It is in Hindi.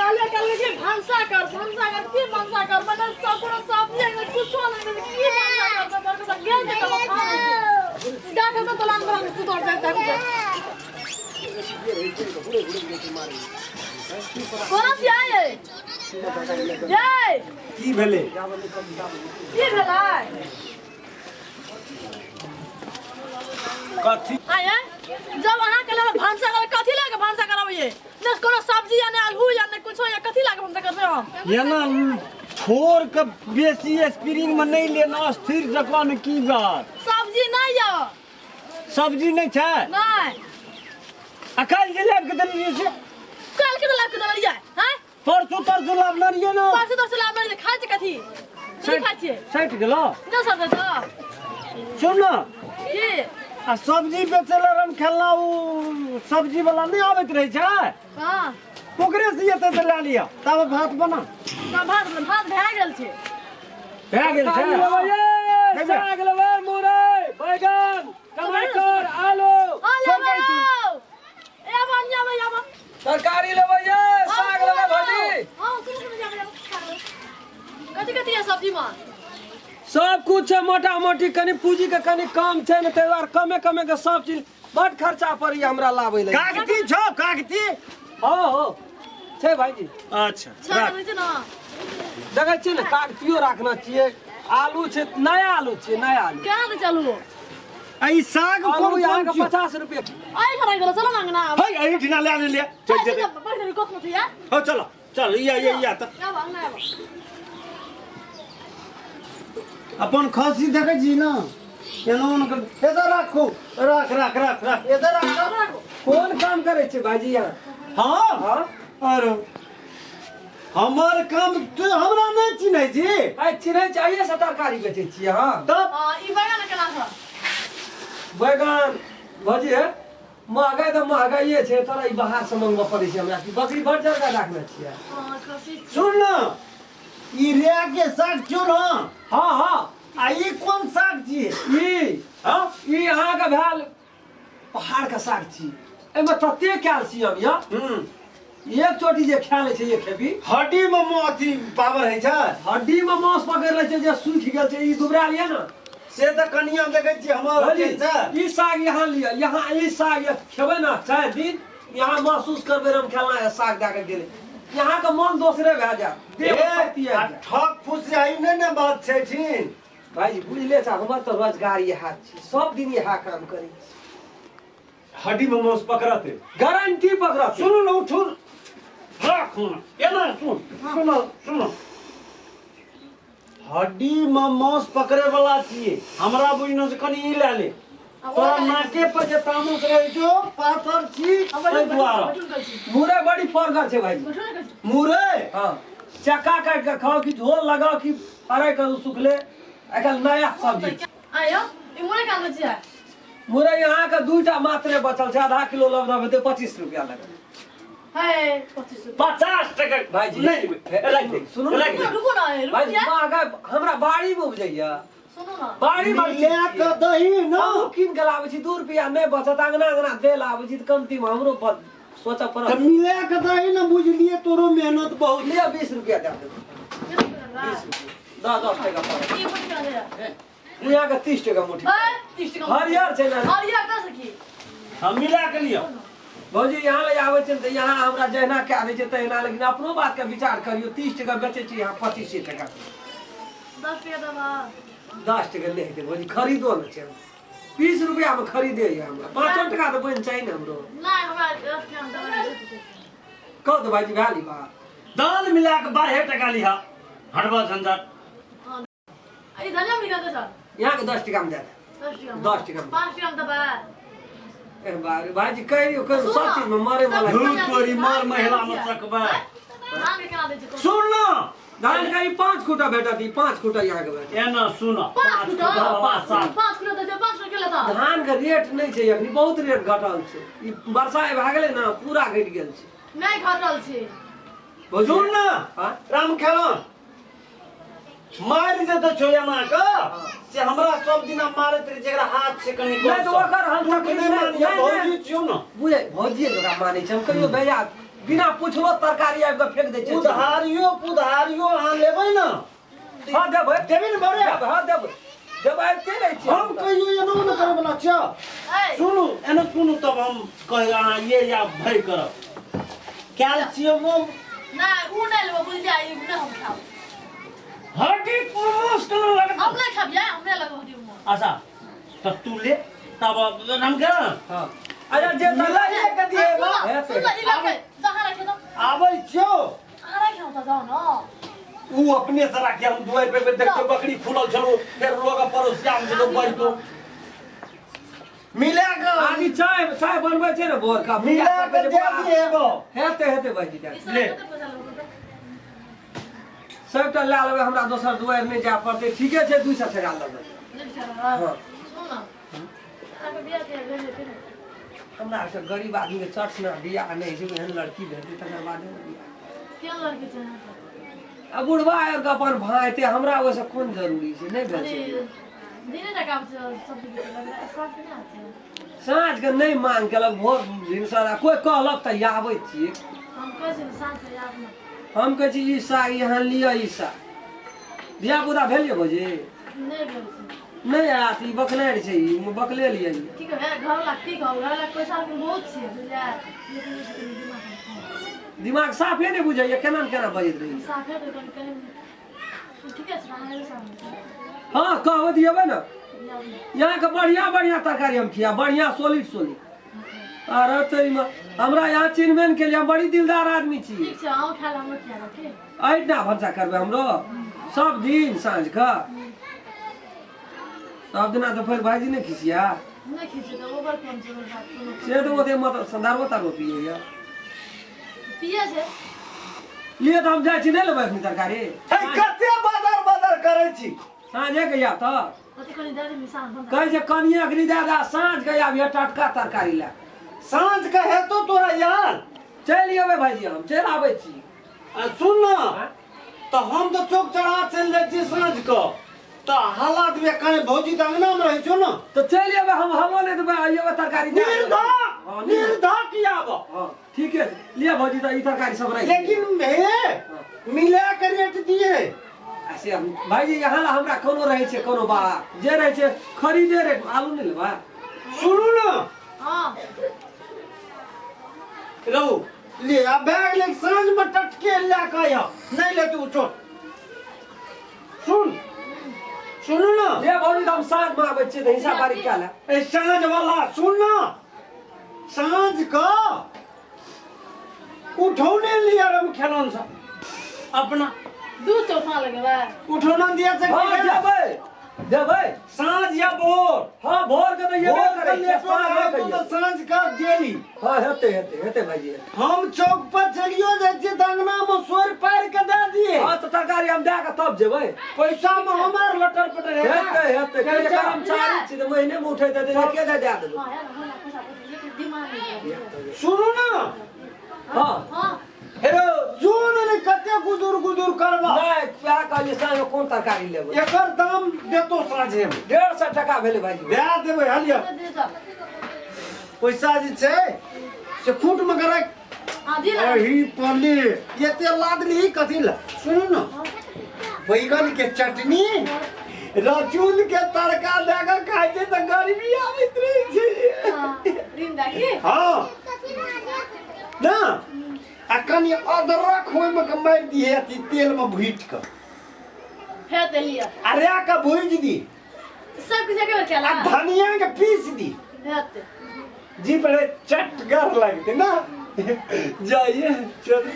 काले काले के भांसा कर की भांसा कर बना सब पूरा सब्जी है कुछ नहीं की भांसा कर तो गेल के तो खा डाटा तो तलान बना के सुधर जाता है कोना से आए जय की भेले कथी आया जब अहाँ के लिए भांसा कर कथी लागे भांसा कराबे न कोनो सब्जी या न आलू या न कुछ या कथी लागे भांसा करबे हम ये ना छोड़ के बेसी स्प्रिंग में नहीं लेना स्थिर जगह में की बात सब्जी नहीं या सब्जी नहीं छै नहीं अकल जे लाब के दलिए से कल के लाग के दलिए हैं परसों लाब ना रिए ना परसों लाब नहीं खाए छ कथी की खाए छ सट गेलो न सब छ सुन ना की आ सब्जी बेचेला रम खेलना उ सब्जी वाला नहीं आवत रहे छै हां ओकरे से एते से ला लिया तब भात बना तब भात भए गेल छै भए गेल छै साग लेबै मुरई बैगन टमाटर आलू सब ए बनिया में जाबो तरकारी लेबै ये साग लेबै भाजी हां सुन जाबो कथी कथी है सब्जी में सब कुछ है मोटा मोटी कनी पूंजी के कनी कम छै न तैयार कमे कमे के सब चीज बड खर्चा पड़ी हमरा लाबै ले कागती छौ कागती हां हो छै भाईजी अच्छा छा छै ना देखै छी न कागतियो राखना छियै आलू छै नया आलू छै नया आलू क्या दे चलू आई साग आलू कोन यहाँ कोन के 50 रुपया आई खराई गेलो चलो मांगना हई आई ठिना ले ले चल चल बढ़ कोत मत या हो चलो चल या त या वांगना या अपन खसी देखे छी ना केना न इधर राखो राख इधर राख कोन काम करे छै भाईजी यहाँ हां हां अरे हमर काम तू हमरा नहीं चिन्है छी आई चिन्है चाहिए से तरकारी बेचै छी हां तब ई बैगन केना छ बैगन भाजी है महंगाई तो महंगाई छै तोरा ई बाहर से मंगवा पड़ै छै हमरा की बकरी बड़ जगह राखने छियै हां खसी सुन ना ई रे के साग चुन हां हां आ ई कोन साग छी ई यहाँ के भेल पहाड़ के साग छी एमे तते कैल्शियम या एक चोटी जे खा ले छै ये खेबी हड्डी में मोती पावर है छै हड्डी में मांस पकड़ ले छै जे सूख गेल छै ई दुबराल या ना से त कनिया देखे छी हमर के छै ई साग यहाँ लिया यहाँ ई साग खेबै ना 4 दिन यहाँ महसूस करबै हम खेलना है साग दे के गेले यहाँ के मन दोसरे भए जाए देह शक्ति आ ठक फुसियाई नहीं ने बात छै छिन भाई बुझले छ हमर तो रोजगार यह छी सब दिन यह काम करी हड्डी में मांस पकड़ते गारंटी पकड़त सुन न उठो राख एना सुन हड्डी में मांस पकड़े वाला छिए हमरा बुझनो से कनी ई ले ले तोरा नाके पर जे तामस रहे छो पाथर छी ए दुआरा मुरे बड़ी परगर छै भाई मुरे हां चक्का काट के खाओ कि झोल लगाओ कि अरे कर सुखले एकल नया सब्जी आयो ई मोरे काम छै मुरे यहाँ के दूटा मात्रे बचल छै आधा किलो लबदा हेते 25 रुपया लगल है 25 50 टका भाईजी नहीं राख दे सुनो रुको ना भाई महंगा हमरा बाड़ी में उपजैया सुनो ना बाड़ी में ले के दही न किन के लाबै छी 2 रुपया नहीं बचत अंगना दे लाबै छी त कमती में हमरो सोचा त पड़त मिले के दही न बुझलिए तोरो मेहनत बहुत लिया 20 रुपया दे दे 10 टका पड़त ई मुठी केना दे यहाँ के 30 टका मुठी है 30 टका हरियर छै ना हरियर का सकी हम मिला के लियो भौजी यहाँ ले आबै छै त यहाँ हमरा जहिना कए दै छै तहिना लेकिन अपनो बात के विचार करियो 30 टका बेचै छी यहाँ 25 टका 10 टका दबा 10 टका ले हेतै भौजी खरीदो न छै 20 रुपया में खरीदे या हमरा 5 टका तो बन चाहिए हमरो नहीं हमरा 10 टका दबा कह दो भाईजी गाली बात दाल मिला के 12 टका लिहा हटवा झंझट आई धनिया मिला दे सर यहाँ के 10 टका में दे 10 टका 5 टका दबा ए बारे भाईजी कह रही हो कर सब चीज में मारे वाला धूल तोरी मार महिला में सकबा नाम केना दे छै सुन ना धान का 5 खूटा भेटा दी 5 खूटा यहाँ के भेटा एना सुन 5 किलो 5 किलो दे 5 किलो केला था धान के रेट नहीं छै अखनी बहुत रेट घटल छै ई वर्षा भए गेलै ना पूरा घटि गेल छै नहीं घटल छै सुन ना हां राम खेलो मार दे तो छोयना का से हमरा सब दिना मारत रे जेकरा हाथ से कनी नहीं तो ओकर हम नहीं मानिए भौजी छियो ना बुझे भौजी जकरा मानै छै हम कहियो भैया बिना पूछलो तरकारी आबि के फेक दै छै उधारियो अहाँ लेबै ना हां देबै देबै ने बड़े हां देबै जब आबिते नहीं छी हम कहियो एनो न करे वाला छ सुनू एनो सुनू तब हम कह अहाँ ये या भय करब कैल्शियमो ना उ नहीं लेबो बुझ जाई न हम खाओ हड्डी कोमोस न लग हम नहीं खाबिया हमने लगो हड्डी में अच्छा तब तू ले तब हम क्या हां अरे जे तला ये के दिएबो सुन ई लगे जहां रखे तो आबै छियो आ रखे तो जाओ न ऊ अपने से राखी हम दुआर पे देख के बकरी फूलल छलो फिर लोग पड़ोसिया में तो बैठो मिला के आदि चाय बनबै छै ने भोर का मिला के दे दिएबो हेते भाईजी ले सबटा ला लेबै हमरा दोसर दुआर नहीं जा पड़ते ठीके छै 200 टका लेबै हां सुन ताके बियाह के भेजे फिर हमरा से गरीब आदमी के चर्च में बियाह नहीं छै एहन लड़की भेटै तकर बाद क्या लड़की चाहिए अब बुढ़वा आर का अपन भाई ते हमरा ओसे कोन जरूरी छै नहीं भेल छै दिने टका सब लगे सब के ना साँझ के नहीं मांग केलक भोर दिन सारा कोई कहलक त आबै छी हम कैसे सांस से याद ना हम कहै छी ईसा यहाँ लिया ईसा धिया पुता भेलिए बजे नहीं भेल नहीं आत ई बकलेर छै ई बकले लिए ठीक है घर लगती घर लग पैसा के बहुत छे बुझा लेकिन दिमाग दिमाग साफे नहीं बुझैया केना केना बजैत रही साफे तो कहीं ठीक है सुनाए सामने हां कहबे दियबे ना यहाँ के बढ़िया तरकारी हम खिया बढ़िया सोलिड अरे तेरी मां हमरा यहाँ चिन्हबेन के लिए बड़ी दिलदार आदमी छी ठीक छै आओ खा हम खा के ऐठना भरसा करबे हमरो सब दिन साँझ का सब दिना तो फिर भाईजी ने खिसिया नहीं खींचे तो ओवर कौन से बात से तो ओते मत संदर्भ तारो पिए या पिए से लिए तो हम जाय छी नहीं लेबै अपनी तरकारी कते बादर करे छी साँझे के या त अति कनी दादी मिसान बंद कहै छै कनिया के दादा साँझ के आबिया टटका तरकारी ला साँझ के हेतो तोरा यार चल आबे भाईजी हम चल आबै छी सुन ना तो हम तो चौक चढ़ा चल जाय छी साँझ को तो हालात में कने भौजी त अंगना में रहै छौ ना तो चल आबे हम हलो नहीं देबै आइबे तरकारी निर्धा किया बा हां ठीक है लिया भौजी त ई तरकारी सब रही लेकिन मिला के रेट दिए ऐसे हम भाईजी यहाँ ला हमरा कोनो रहे छै कोनो बा जे रहे छै खरीदे रेट आलू नहीं लेबा सुनू ना हां रहू ले आ बैग ले साँझ में टटके ले के आया नहीं ले तू छोड़ सुनू ना ले भौजी हम साँझ में आबै छियै त हिसाब बारी क्या ला ए साँझ वाला सुन ना साँझ का उठौने लिया हम खेलन सा अपना दूध चौथा लगे बा उठौना दिया से हां देबै साँझ या भोर हां भोर के त येबे करे छै साँझ तो साँझ का देली हां हेते भाईजी हम चौक पर चलियो जाय छी दंगना में सोर पार के दे दिए हां त तरकारी हम दे के तब जेबै पैसा में हमार लटर पटर हेते के कर्मचारी छी त महीने में उठै त के दे देबै हां यार हम पैसा लेकिन दिमाग नहीं सुनू ना हां हां हेरो जोन ने कते गुदुर करबा नहीं क्या कहलिए साँझ में कोन तरकारी लेबै एकर दाम देतो साँझे में 150 टका भेलै भाईजी दे देबै हलिया दे दो पैसा जे छै से फूट में करे हां दी ला अही पले एते लादली कथि ला सुनू ना बैगन के चटनी रचून के तड़का दे के खाइ छै त गरीबी आबैत रहै छै हां रिंदा की हां ना आ कनी अदरक होय में के मार दिए अथी तेल में भूट के है दे लिया अरे का भूज दी सब किसी के क्या आ धनिया के पीस दी हेते जी बड़े चटगर लगते ना जाइए चल